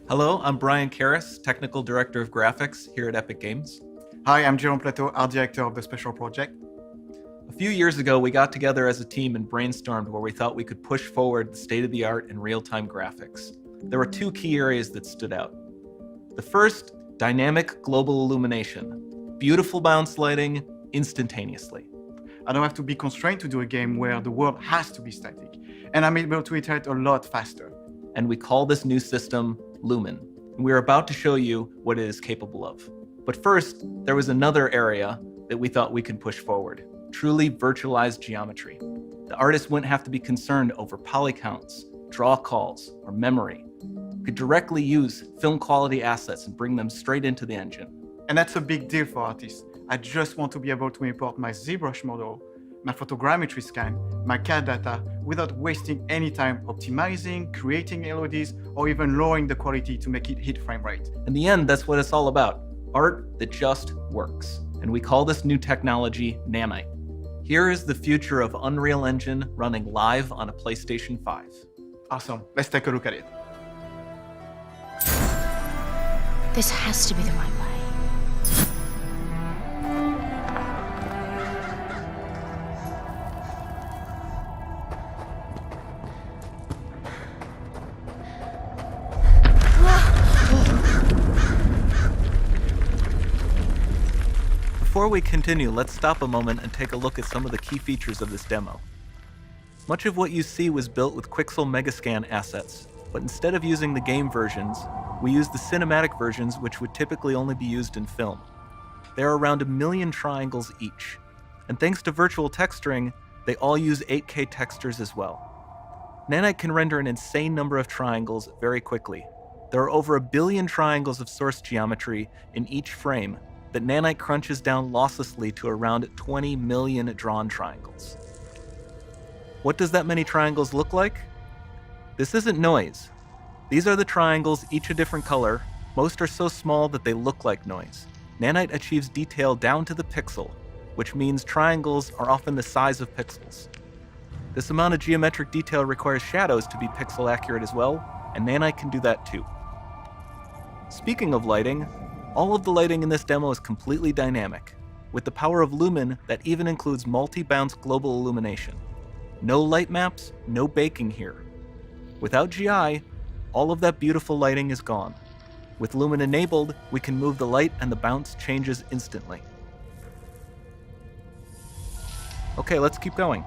Hello, I'm Brian Karras, Technical Director of Graphics here at Epic Games. Hi, I'm Jerome Plateau, Art Director of the Special Project. A few years ago, we got together as a team and brainstormed where we thought we could push forward the state-of-the-art in real-time graphics. There were two key areas that stood out. The first, dynamic global illumination. Beautiful bounce lighting, instantaneously. I don't have to be constrained to do a game where the world has to be static, and I'm able to iterate a lot faster. And we call this new system Lumen. And we're about to show you what it is capable of. But first, there was another area that we thought we could push forward. Truly virtualized geometry. The artist wouldn't have to be concerned over poly counts, draw calls, or memory. We could directly use film quality assets and bring them straight into the engine. And that's a big deal for artists. I just want to be able to import my ZBrush model, my photogrammetry scan, my CAD data, without wasting any time optimizing, creating LODs, or even lowering the quality to make it hit frame rate. In the end, that's what it's all about. Art that just works. And we call this new technology Nanite. Here is the future of Unreal Engine running live on a PlayStation 5. Awesome, let's take a look at it. This has to be the right way. Before we continue, let's stop a moment and take a look at some of the key features of this demo. Much of what you see was built with Quixel Megascan assets, but instead of using the game versions, we used the cinematic versions, which would typically only be used in film. There are around 1 million triangles each, and thanks to virtual texturing, they all use 8K textures as well. Nanite can render an insane number of triangles very quickly. There are over 1 billion triangles of source geometry in each frame that Nanite crunches down losslessly to around 20 million drawn triangles. What does that many triangles look like? This isn't noise. These are the triangles, each a different color. Most are so small that they look like noise. Nanite achieves detail down to the pixel, which means triangles are often the size of pixels. This amount of geometric detail requires shadows to be pixel accurate as well, and Nanite can do that too. Speaking of lighting, all of the lighting in this demo is completely dynamic. With the power of Lumen, that even includes multi-bounce global illumination. No light maps, no baking here. Without GI, all of that beautiful lighting is gone. With Lumen enabled, we can move the light and the bounce changes instantly. Okay, let's keep going.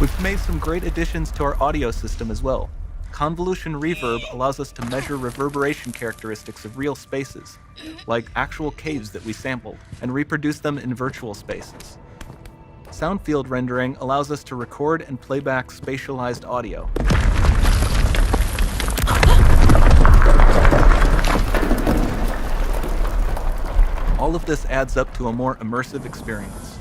We've made some great additions to our audio system as well. Convolution Reverb allows us to measure reverberation characteristics of real spaces, like actual caves that we sampled, and reproduce them in virtual spaces. Sound field rendering allows us to record and play back spatialized audio. All of this adds up to a more immersive experience.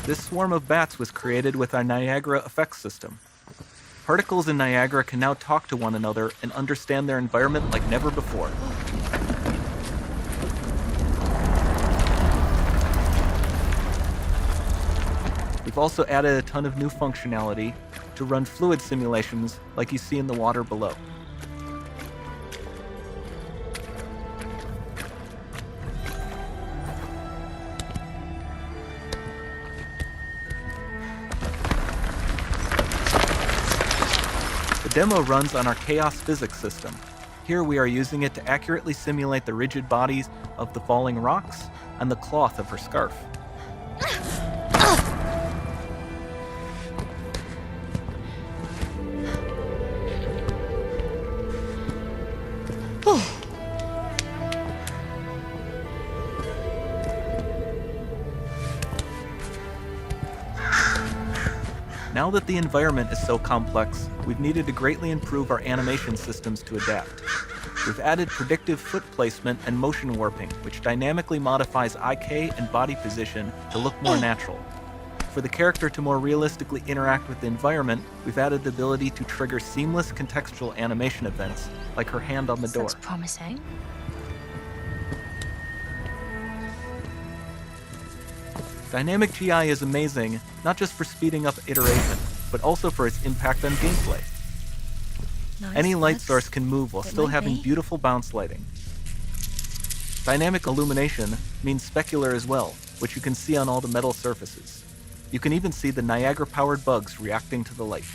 This swarm of bats was created with our Niagara effects system. Particles in Niagara can now talk to one another and understand their environment like never before. We've also added a ton of new functionality to run fluid simulations like you see in the water below. The demo runs on our chaos physics system. Here we are using it to accurately simulate the rigid bodies of the falling rocks and the cloth of her scarf. Now that the environment is so complex, we've needed to greatly improve our animation systems to adapt. We've added predictive foot placement and motion warping, which dynamically modifies IK and body position to look more natural. For the character to more realistically interact with the environment, we've added the ability to trigger seamless contextual animation events, like her hand on the door. Looks promising. Dynamic GI is amazing, not just for speeding up iteration, but also for its impact on gameplay. Nice Any light looks. source can move while It still might having be. beautiful bounce lighting. Dynamic illumination means specular as well, which you can see on all the metal surfaces. You can even see the Niagara-powered bugs reacting to the light.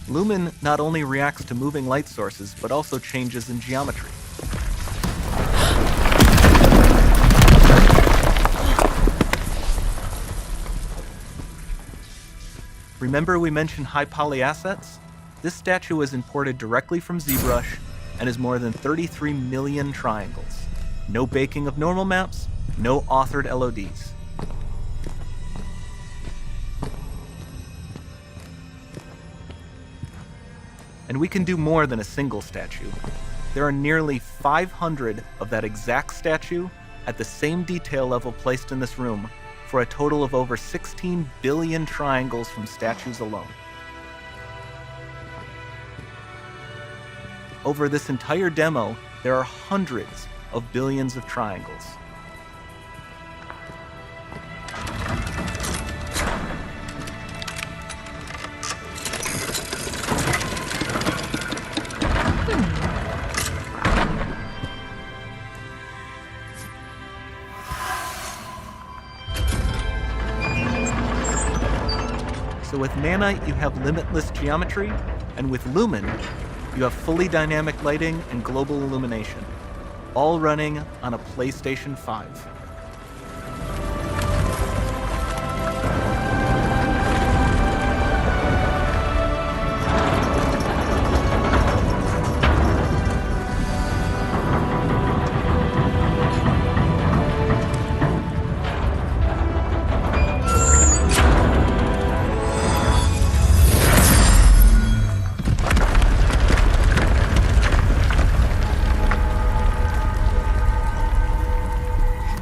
Lumen not only reacts to moving light sources, but also changes in geometry. Remember we mentioned high poly assets? This statue was imported directly from ZBrush and is more than 33 million triangles. No baking of normal maps, no authored LODs. And we can do more than a single statue. There are nearly 500 of that exact statue at the same detail level placed in this room, for a total of over 16 billion triangles from statues alone. Over this entire demo, there are hundreds of billions of triangles. So with Nanite, you have limitless geometry, and with Lumen, you have fully dynamic lighting and global illumination, all running on a PlayStation 5.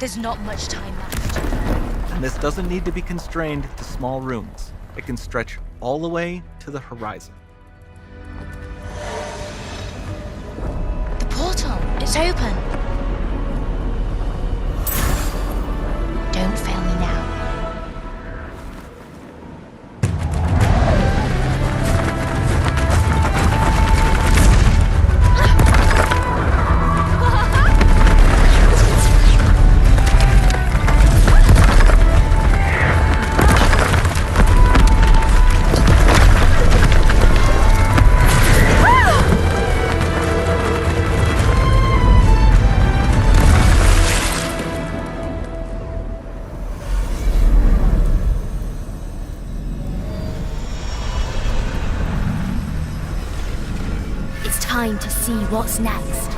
There's not much time left. And this doesn't need to be constrained to small rooms. It can stretch all the way to the horizon. The portal, it's open. Don't fail me now. It's time to see what's next.